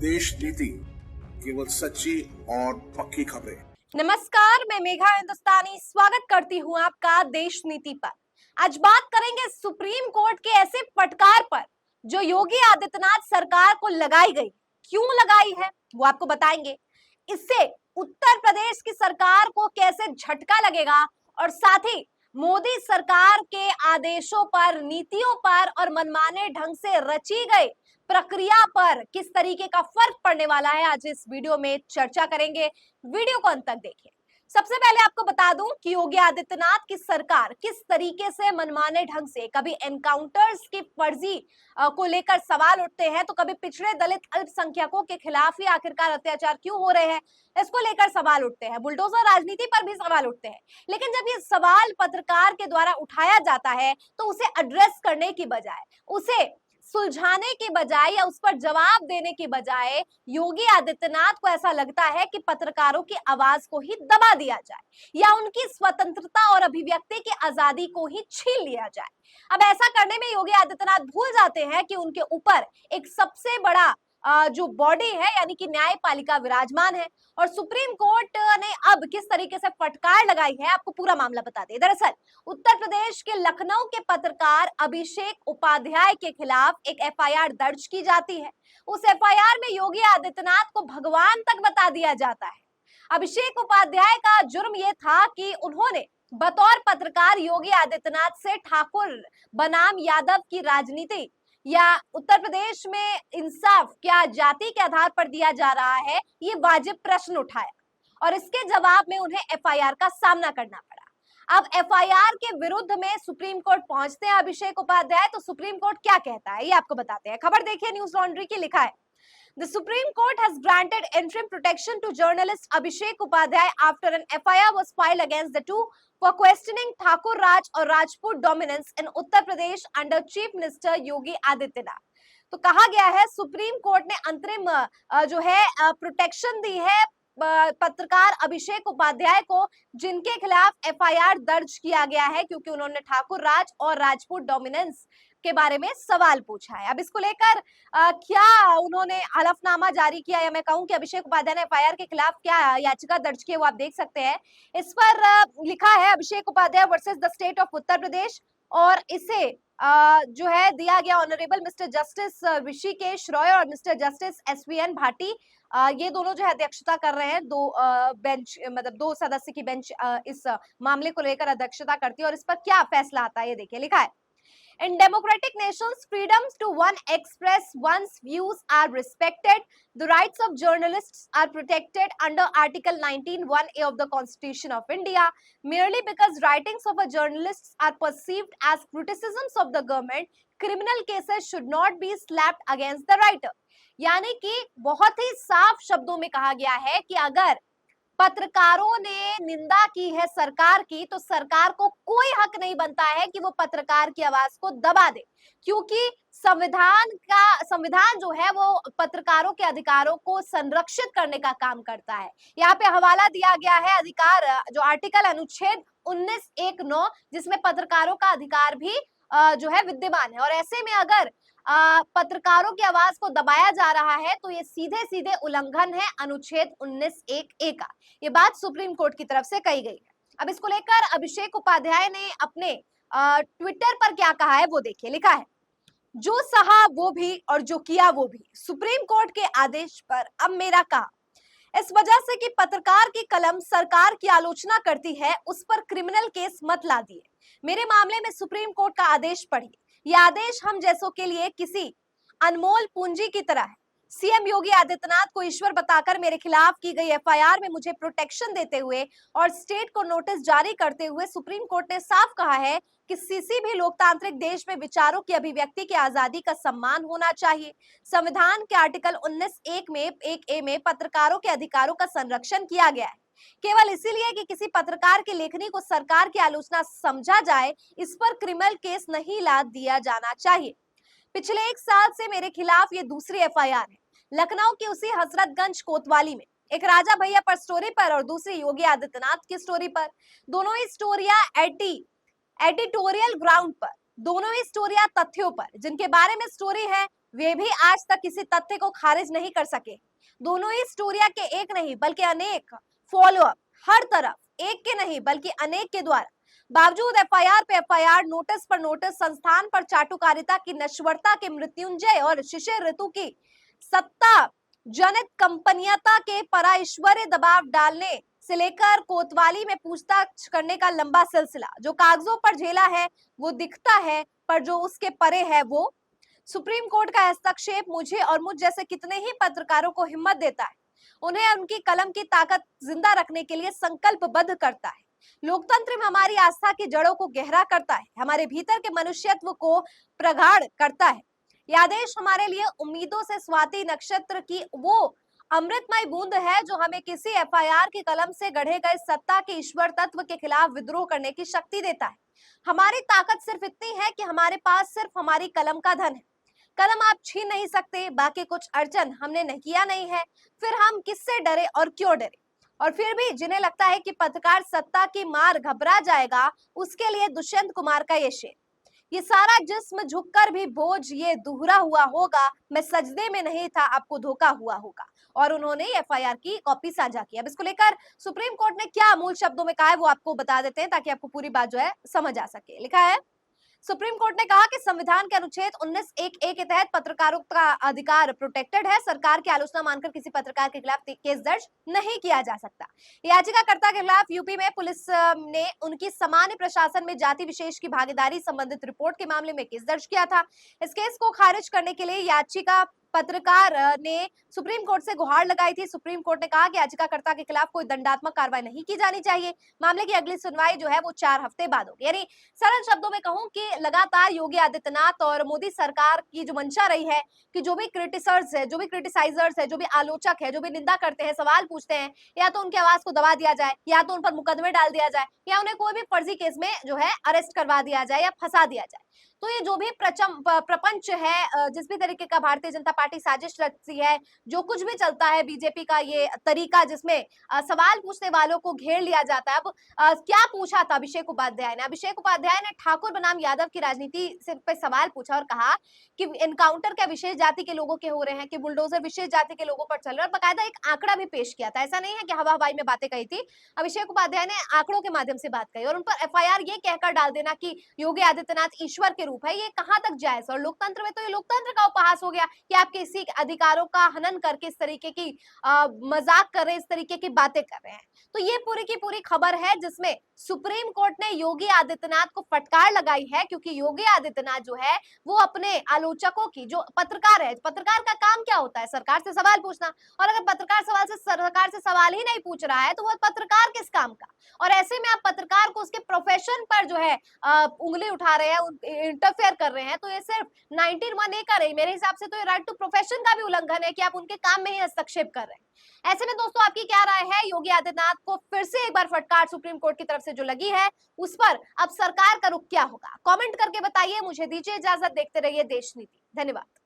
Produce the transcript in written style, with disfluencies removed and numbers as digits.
देश नीति, केवल सच्ची और पक्की खबरें। नमस्कार, मैं मेघा हिंदुस्तानी स्वागत करती हूँ आपका देश नीति पर। आज बात करेंगे सुप्रीम कोर्ट के ऐसे फटकार पर जो योगी आदित्यनाथ सरकार को लगाई गई। क्यों लगाई है वो आपको बताएंगे। इससे उत्तर प्रदेश की सरकार को कैसे झटका लगेगा और साथ ही मोदी सरकार के आदेशों पर, नीतियों पर और मनमाने ढंग से रची गई प्रक्रिया पर किस तरीके का फर्क पड़ने वाला है, आज इस वीडियो में चर्चा करेंगे। वीडियो को अंत तक देखिए। सबसे पहले आपको बता दूं कि योगी आदित्यनाथ की सरकार किस तरीके से मनमाने ढंग से कभी एनकाउंटर्स की फर्जी को लेकर सवाल उठते हैं, तो कभी पिछड़े दलित अल्पसंख्यकों के खिलाफ ही आखिरकार अत्याचार क्यों हो रहे हैं इसको लेकर सवाल उठते हैं। बुलडोजर राजनीति पर भी सवाल उठते हैं। लेकिन जब ये सवाल पत्रकार के द्वारा उठाया जाता है तो उसे एड्रेस करने की बजाय, उसे सुलझाने के बजाय या उस पर जवाब देने के बजाय योगी आदित्यनाथ को ऐसा लगता है कि पत्रकारों की आवाज को ही दबा दिया जाए या उनकी स्वतंत्रता और अभिव्यक्ति की आजादी को ही छीन लिया जाए। अब ऐसा करने में योगी आदित्यनाथ भूल जाते हैं कि उनके ऊपर एक सबसे बड़ा जो बॉडी है यानी कि न्यायपालिका विराजमान है और सुप्रीम कोर्ट ने अब किस तरीके से फटकार लगाई है आपको पूरा मामला बता दें। दरअसल उत्तर प्रदेश के लखनऊ के पत्रकार अभिषेक उपाध्याय के खिलाफ एक एफआईआर दर्ज की जाती है। उस एफआईआर में योगी आदित्यनाथ को भगवान तक बता दिया जाता है। अभिषेक उपाध्याय का जुर्म यह था कि उन्होंने बतौर पत्रकार योगी आदित्यनाथ से ठाकुर बनाम यादव की राजनीति या उत्तर प्रदेश में इंसाफ क्या जाति के आधार पर दिया जा रहा है, ये वाजिब प्रश्न उठाया और इसके जवाब में उन्हें एफआईआर का सामना करना पड़ा। अब एफआईआर के विरुद्ध में सुप्रीम कोर्ट पहुंचते हैं अभिषेक उपाध्याय, तो सुप्रीम कोर्ट क्या कहता है ये आपको बताते हैं। खबर देखिए, न्यूज लॉन्ड्री की लिखा है, The Supreme Court has granted interim protection to journalist Abhishek Upadhyay after an FIR was filed against the two for questioning Thakur Raj or Rajput dominance in Uttar Pradesh under Chief Minister Yogi Adityanath। तो कहा गया है supreme court ने अंतरिम जो है protection दी है पत्रकार अभिषेक उपाध्याय को, जिनके खिलाफ एफआईआर दर्ज किया गया है क्योंकि उन्होंने ठाकुर राज और राजपूत डोमिनेंस के बारे में सवाल पूछा है। अब इसको लेकर क्या उन्होंने हलफनामा जारी किया या मैं कहूं कि अभिषेक उपाध्याय ने एफआईआर के खिलाफ क्या याचिका दर्ज की है वो आप देख सकते हैं। इस पर लिखा है Abhishek Upadhyay versus the state of Uttar Pradesh और इसे जो है दिया गया honourable mister justice Rishikesh Roy और मिस्टर जस्टिस एसवीएन भाटी। ये दोनों जो है अध्यक्षता कर रहे हैं। बेंच मतलब 2 सदस्य की बेंच इस मामले को लेकर अध्यक्षता करती है और इस पर क्या फैसला आता है ये देखिए। लिखा है, In democratic nations, freedoms to one express one's views are respected. The rights of journalists are protected under Article 19(1)(a) of the Constitution of India. Merely because writings of a journalist are perceived as criticisms of the government, criminal cases should not be slapped against the writer. यानी कि बहुत ही साफ शब्दों में कहा गया है कि अगर पत्रकारों ने निंदा की है सरकार की तो सरकार को कोई हक नहीं बनता है कि वो पत्रकार की आवाज को दबा दे, क्योंकि संविधान जो है वो पत्रकारों के अधिकारों को संरक्षित करने का काम करता है। यहाँ पे हवाला दिया गया है अधिकार जो आर्टिकल अनुच्छेद 19(1)(9) जिसमें पत्रकारों का अधिकार भी जो है विद्यमान है और ऐसे में अगर पत्रकारों की आवाज को दबाया जा रहा है तो ये सीधे सीधे उल्लंघन है अनुच्छेद 19(1)(a) का। ये बात सुप्रीम कोर्ट की तरफ से कही गई है। अब इसको लेकर अभिषेक उपाध्याय ने अपने ट्विटर पर क्या कहा है वो देखिए। लिखा है, जो सहा वो भी और जो किया वो भी, सुप्रीम कोर्ट के आदेश पर अब मेरा कहा। इस वजह से कि पत्रकार की कलम सरकार की आलोचना करती है उस पर क्रिमिनल केस मत ला दिए। मेरे मामले में सुप्रीम कोर्ट का आदेश पढ़िए। यह आदेश हम जैसों के लिए किसी अनमोल पूंजी की तरह है। सीएम योगी आदित्यनाथ को ईश्वर बताकर मेरे खिलाफ की गई एफआईआर में मुझे प्रोटेक्शन देते हुए और स्टेट को नोटिस जारी करते हुए सुप्रीम कोर्ट ने साफ कहा है कि किसी भी लोकतांत्रिक देश में विचारों की अभिव्यक्ति की आजादी का सम्मान होना चाहिए। संविधान के आर्टिकल 19(1)(a) में पत्रकारों के अधिकारों का संरक्षण किया गया है। केवल इसीलिए कि किसी पत्रकार की लेखनी को सरकार की आलोचना समझा जाए, इस पर क्रिमिनल केस नहीं ला दिया जाना चाहिए। पिछले 1 साल से मेरे खिलाफ ये दूसरी एफआईआर है। लखनऊ की उसी हजरतगंज कोतवाली में एक राजा भैया पर स्टोरी पर और दूसरी योगी आदित्यनाथ की स्टोरी पर। दोनों ही स्टोरियां एडिटोरियल ग्राउंड पर, दोनों ही स्टोरियां तथ्यों पर। जिनके बारे में स्टोरी है वे भी आज तक किसी तथ्य को खारिज नहीं कर सके। दोनों ही स्टोरिया के एक नहीं बल्कि अनेक फॉलोअप हर तरफ एक के नहीं बल्कि अनेक के द्वारा बावजूद एफआईआर पे एफआईआर, नोटिस पर नोटिस, संस्थान पर चाटुकारिता की नश्वरता के मृत्युंजय और शिशिर ऋतु की सत्ता जनित कंपनीयता के पराईश्वरीय दबाव डालने से लेकर कोतवाली में पूछताछ करने का लंबा सिलसिला जो कागजों पर झेला है वो दिखता है, पर जो उसके परे है वो सुप्रीम कोर्ट का हस्तक्षेप मुझे और मुझ जैसे कितने ही पत्रकारों को हिम्मत देता है, उन्हें उनकी कलम की ताकत जिंदा रखने के लिए संकल्पबद्ध करता है। लोकतंत्र में हमारी आस्था की जड़ों को गहरा करता है, हमारे भीतर के मनुष्यत्व को प्रगाढ़ करता है। यह आदेश हमारे लिए उम्मीदों से स्वाति नक्षत्र की वो अमृतमय बूंद है जो हमें किसी एफआईआर की कलम से गढ़े गए सत्ता के ईश्वर तत्व के खिलाफ विद्रोह करने की शक्ति देता है। हमारी ताकत सिर्फ इतनी है कि हमारे पास सिर्फ हमारी कलम का धन है। कलम आप छीन नहीं सकते, बाकी कुछ अड़चन हमने नहीं किया नहीं है, फिर हम किससे डरे और क्यों डरे। और फिर भी जिन्हें लगता है कि पत्रकार सत्ता की मार घबरा जाएगा, उसके लिए दुष्यंत कुमार का ये शेर, ये सारा जिस्म झुककर भी बोझ ये दोहरा हुआ होगा, मैं सजदे में नहीं था आपको धोखा हुआ होगा। और उन्होंने एफआईआर की कॉपी साझा की। अब इसको लेकर सुप्रीम कोर्ट ने क्या मूल शब्दों में कहा है वो आपको बता देते हैं ताकि आपको पूरी बात जो है समझ आ सके। लिखा है, सुप्रीम कोर्ट ने कहा कि संविधान के अनुच्छेद 19(1)(a) के तहत पत्रकारों का अधिकार प्रोटेक्टेड है। सरकार की आलोचना मानकर किसी पत्रकार के खिलाफ केस दर्ज नहीं किया जा सकता। याचिकाकर्ता के खिलाफ यूपी में पुलिस ने उनकी सामान्य प्रशासन में जाति विशेष की भागीदारी संबंधित रिपोर्ट के मामले में केस दर्ज किया था। इस केस को खारिज करने के लिए याचिका पत्रकार ने सुप्रीम कोर्ट से गुहार लगाई थी। सुप्रीम कोर्ट ने कहा कि याचिकाकर्ता के खिलाफ कोई दंडात्मक कार्रवाई नहीं की जानी चाहिए। मामले की अगली सुनवाई जो है वो 4 हफ्ते बाद होगी। यानी सरल शब्दों में कहूं कि लगातार योगी आदित्यनाथ और मोदी सरकार की जो मंशा रही है कि जो भी क्रिटिसर्स है, जो भी क्रिटिसाइजर्स है, जो भी आलोचक है, जो भी निंदा करते हैं, सवाल पूछते हैं, या तो उनकी आवाज को दबा दिया जाए, या तो उन पर मुकदमे डाल दिया जाए, या उन्हें कोई भी फर्जी केस में जो है अरेस्ट करवा दिया जाए या फंसा दिया जाए। तो ये जो भी प्रपंच है, जिस भी तरीके का भारतीय जनता पार्टी साजिश रचती है, जो कुछ भी चलता है बीजेपी का ये तरीका जिसमें सवाल पूछने वालों को घेर लिया जाता है। अब क्या पूछा था अभिषेक उपाध्याय ने? अभिषेक उपाध्याय ने ठाकुर बनाम यादव की राजनीति से पे सवाल पूछा और कहा कि एनकाउंटर क्या विशेष जाति के लोगों के हो रहे हैं, कि बुलडोजर विशेष जाति के लोगों पर चल रहे हैं, और बकायदा एक आंकड़ा भी पेश किया था। ऐसा नहीं है कि हवा हवाई में बातें कही थी। अभिषेक उपाध्याय ने आंकड़ों के माध्यम से बात कही और उन पर एफआईआर ये कहकर डाल देना कि योगी आदित्यनाथ ईश्वर के रूप है, ये कहां तक जायज। और लोकतंत्र में तो ये लोकतंत्र का उपहास हो गया कि आप किसी अधिकारों का हनन करके इस तरीके की मजाक कर रहे हैं, इस तरीके की बातें कर रहे हैं। तो ये पूरी की पूरी खबर है जिसमें सुप्रीम कोर्ट ने योगी आदित्यनाथ को फटकार लगाई है, क्योंकि योगी आदित्यनाथ जो है वो अपने आलोचकों की, जो पत्रकार है, पत्रकार का काम क्या होता है? सरकार से सवाल पूछना। और अगर पत्रकार सरकार से सवाल ही नहीं पूछ रहा है तो वह पत्रकार किस काम का? और ऐसे में आप पत्रकार को उसके प्रोफेशन पर जो है उंगली उठा रहे हैं, इंटरफेयर कर रहे हैं, तो ये सिर्फ 19(1)(a) का नहीं, मेरे हिसाब से तो ये राइट टू प्रोफेशन का भी उल्लंघन है कि आप उनके काम में ही हस्तक्षेप कर रहे हैं। ऐसे में दोस्तों आपकी क्या राय है? योगी आदित्यनाथ को फिर से एक बार फटकार सुप्रीम कोर्ट की तरफ से जो लगी है उस पर अब सरकार का रुख क्या होगा? कमेंट करके बताइए। मुझे दीजिए इजाजत, देखते रहिए देश नीति। धन्यवाद।